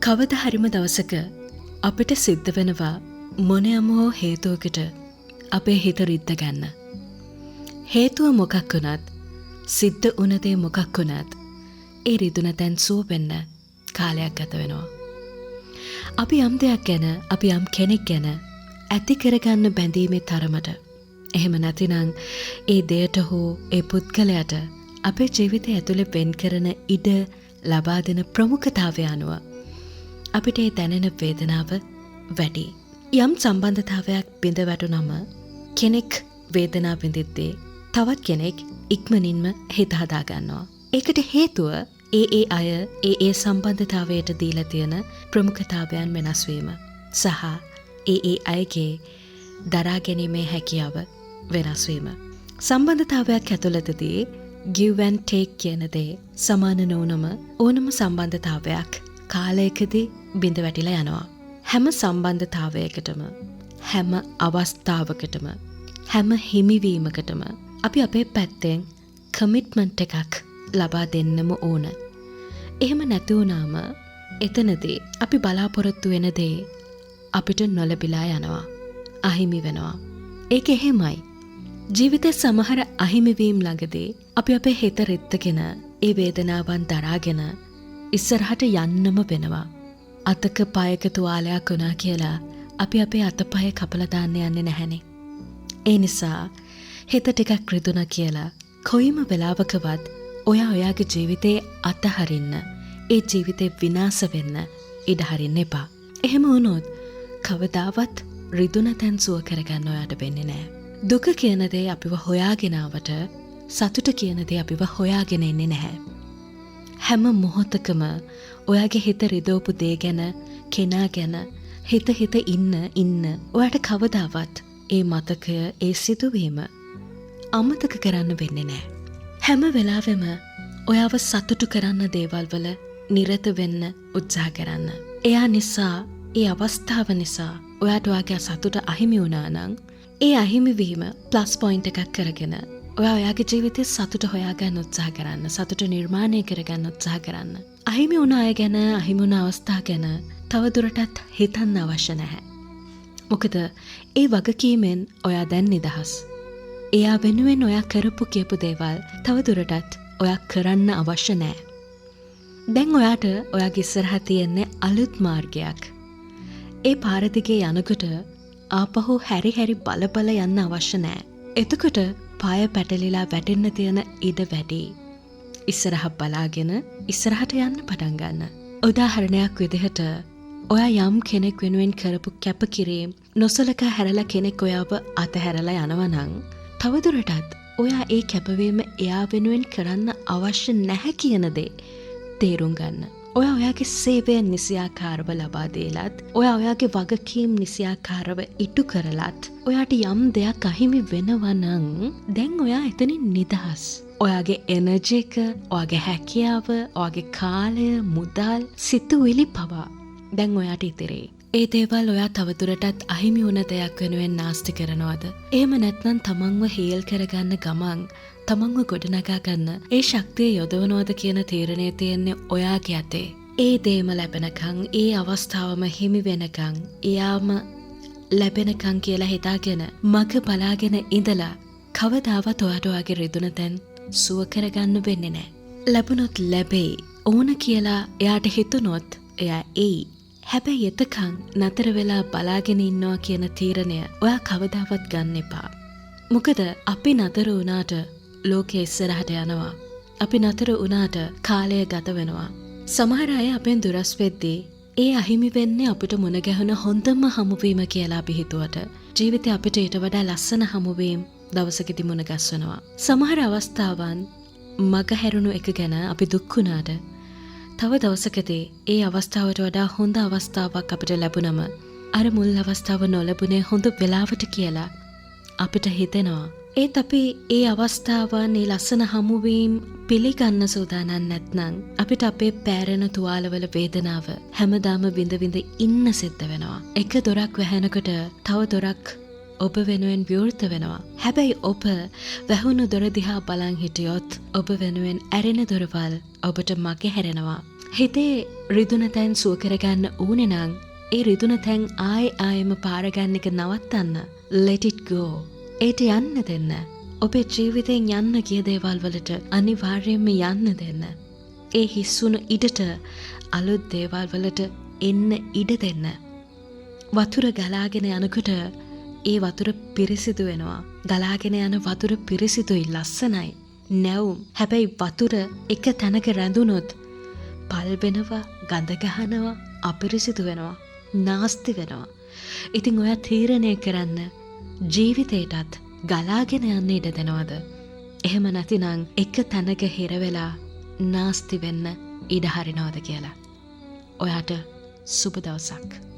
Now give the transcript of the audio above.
කවදා හරිම දවසක අපිට සිද්ධ වෙනවා මොනෑම හෝ හේතුවකට අපේ හිත රිද්ද ගන්න. හේතුව මොකක් වුණත් සිද්ධ වුණ දේ මොකක් වුණත් ඒ රිදුන තැන් සුව වෙන්න කාලයක් ගත වෙනවා. අපි යම් දෙයක් ගැන අපි යම් කෙනෙක් ගැන ඇති කරගන්න බැඳීමේ තරමට එහෙම නැතිනම් ඒ දෙයට හෝ ඒ පුද්ගලයාට අපේ ජීවිතය ඇතුළේ වෙන් කරන ඉඩ ලබා දෙන ප්‍රමුඛතාවය අනුව අපිට ඒ දැනෙන වේදනාව වැඩි. යම් සම්බන්ධතාවයක් බිඳ වැටුනම කෙනෙක් වේදනාව විඳිද්දී තවත් කෙනෙක් ඉක්මනින්ම හිත හදා ගන්නවා. ඒකට හේතුව ඒ අය ඒ සම්බන්ධතාවයට දීලා තියෙන ප්‍රමුඛතාවයන් වෙනස් වීම සහ ඒ අයගේ දරා ගැනීමේ හැකියාව වෙනස් වීම. සම්බන්ධතාවයක් ඇතුළතදී give and take කියන දේ සමාන නොවුනම ඕනම සම්බන්ධතාවයක් කාලයකදී බිඳ වැටිලා යනවා. හැම සම්බන්ධතාවයකටම හැම අවස්ථාවකටම හැම හිමිවීමකටම අපි අපේ පැත්තෙන් කමිට්මන්ට් එකක් ලබා දෙන්නම ඕන. එහෙම නැති වුණාම එතනදී අපි බලාපොරොත්තු වෙන දේ අපිට නොලැබිලා යනවා. අහිමි වෙනවා. ඒක එහෙමයි. ජීවිතේ සමහර අහිමිවීම් ළඟදී අපි අපේ හිත රිද්දගෙන ඒ වේදනාවන් දරාගෙන ඉස්සරහට යන්නම වෙනවා. අතක පයක තුවාලයක් වුණා කියලා අපි අපේ අතපය කපලා දාන්න යන්නේ නැහැනේ. ඒ නිසා හිත ටිකක් රිදුණා කියලා කොයිම වෙලාවකවත් ඔයාගේ ජීවිතේ අතහරින්න, ඒ ජීවිතේ විනාශ වෙන්න ඉඩ හරින්න එපා. එහෙම වුණොත් කවදාවත් රිදුණ තැන් සුව කරගන්න ඔයාට වෙන්නේ නැහැ. දුක කියන දේ අපිව හොයාගෙන ආවට සතුට කියන දේ අපිව හොයාගෙන එන්නේ නැහැ. හැම මොහොතකම ඔයාගේ හිත රිදවපු දේ ගැන, කෙනා ගැන හිත ඉන්න ඔයාට කවදාවත් ඒ මතකය, ඒ සිදුවීම අමතක කරන්න වෙන්නේ නැහැ. හැම වෙලාවෙම ඔයාව සතුටු කරන්න දේවල් වල නිරත වෙන්න උත්සාහ කරන්න. එයා නිසා, ඒ අවස්ථාව නිසා ඔයාට ඔයාගේ සතුට අහිමි වුණා නම් ඒ අහිමිවීම ප්ලස් පොයින්ට් එකක් කරගෙන ඔයාගේ ජීවිතේ සතුට හොයාගන්න උත්සාහ කරන්න, සතුට නිර්මාණය කරගන්න උත්සාහ කරන්න. අහිමි වුණ අය ගැන, අහිමි වුණ අවස්ථා ගැන තවදුරටත් හිතන්න අවශ්‍ය නැහැ. මොකද ඒ වගකීමෙන් ඔයා දැන් නිදහස්. එයා වෙනුවෙන් ඔයා කරපු කියපු දේවල් තවදුරටත් ඔයා කරන්න අවශ්‍ය නැහැ. දැන් ඔයාට ඔයාගේ ඉස්සරහා තියෙන්නේ අලුත් මාර්ගයක්. ඒ පාර දිගේ යනකොට ආපහු හැරි බල යන්න අවශ්‍ය නැහැ. එතකොට පාය පැටලිලා වැටෙන්න තියෙන ඉඩ වැඩි. ඉස්සරහ බලාගෙන ඉස්සරහට යන්න පටන් ගන්න. උදාහරණයක් විදිහට ඔයා යම් කෙනෙක් වෙනුවෙන් කරපු කැපකිරීම නොසලකා හැරලා කෙනෙක් ඔයාව අතහැරලා යනවා නම් තවදුරටත් ඔයා ඒ කැපවීම එයා වෙනුවෙන් කරන්න අවශ්‍ය නැහැ කියන දේ තේරුම් ගන්න. ඔයා ඔයාගේ සේවය නිසියාකාරව ලබා දීලත්, ඔයා ඔයාගේ වගකීම් නිසියාකාරව ඉටු කරලත් ඔයාට යම් දෙයක් අහිමි වෙනවා නම් දැන් ඔයා එතනින් නිදහස්. ඔයාගේ එනර්ජි එක, ඔයාගේ හැකියාව, ඔයාගේ කාලය, මුදල්, සිතුවිලි පවා දැන් ඔයාට ඉතිරේ. ඒ දේවල් ඔයා තවදුරටත් අහිමි වුණ දෙයක් වෙනුවෙන් නාස්ති කරනවද? එහෙම නැත්නම් තමන්ව හේල් කරගන්න ගමන් තමන්ව ගොඩනගා ගන්න ඒ ශක්තිය යොදවනවද කියන තීරණය තියෙන්නේ ඔයාගේ අතේ. ඒ දේම ලැබෙනකන්, ඒ අවස්ථාවම හිමි වෙනකන්, එයාම ලැබෙනකන් කියලා හිතාගෙන මග බලාගෙන ඉඳලා කවදාවත් ඔයාට ඔයාගේ රිදුන තැන් සුව කරගන්න වෙන්නේ නැහැ. ලැබුණොත් ලැබෙයි ඕන කියලා එයාට හිතුනොත් එයා එයි. හැබැයි එතකන් නතර වෙලා බලාගෙන ඉන්නවා කියන තීරණය ඔයා කවදාවත් ගන්න එපා. මොකද අපි නතර වුණාට ලෝකෙ ඉස්සරහට යනවා. අපි නතර වුණාට කාලය ගත වෙනවා. සමහර අය අපෙන් දුරස් වෙද්දී ඒ අහිමි වෙන්නේ අපිට මුණ ගැහුණ හොඳම හමුවීම කියලා අපි හිතුවට ජීවිතේ අපිට ඊට වඩා ලස්සන හමුවීම් දවසකදී මුණ ගැස්වෙනවා. සමහර අවස්ථාවන් මග හැරුණු එක ගැන අපි දුක් වුණාට තව දවසකදී ඒ අවස්ථාවට වඩා හොඳ අවස්ථාවක් අපිට ලැබුණම අර මුල් අවස්ථාව නොලැබුණේ හොඳ වෙලාවට කියලා අපිට හිතෙනවා. ඒත් අපි ඒ අවස්ථාවන්, ඒ ලස්සන හමුවීම් පිළිගන්න සූදානම් නැත්නම් අපිට අපේ පෑරෙන තුවාලවල වේදනාව හැමදාම විඳ ඉන්න සිද්ධ වෙනවා. එක දොරක් වැහෙනකොට තව දොරක් ඔබ වෙනුවෙන් විවෘත වෙනවා. හැබැයි ඔබ වැහුණු දොර දිහා බලන් හිටියොත් ඔබ වෙනුවෙන් ඇරෙන දොරවල් ඔබට මගේ හැරෙනවා. හිතේ රිදුන තැන් සුව කරගන්න ඕනේ නම් ඒ රිදුන තැන් ආයෙම පාරගන්න එක නවත්තන්න. Let it go. ඒට යන්න දෙන්න. ඔබේ ජීවිතයෙන් යන්න ගිය දේවල් වලට අනිවාර්යයෙන්ම යන්න දෙන්න. ඒ හිස්සුණු ඉඩට අලුත් දේවල් වලට එන්න ඉඩ දෙන්න. වතුර ගලාගෙන යනකොට ඒ වතුර පිරිසිදු වෙනවා. ගලාගෙන යන වතුර පිරිසිදුයි, ලස්සනයි. නැවුම්. හැබැයි වතුර එක තැනක රැඳුනොත් පල් වෙනවා, ගඳ ගහනවා, අපිරිසිදු වෙනවා, නාස්ති වෙනවා. ඉතින් ඔයා තීරණය කරන්න ජීවිතේටත් ගලාගෙන යන්න ඉඩ දෙනවද? එහෙම නැතිනම් එක තැනක හිර වෙලා නාස්ති වෙන්න ඉඩ හරිනවද කියලා. ඔයාට සුබ දවසක්.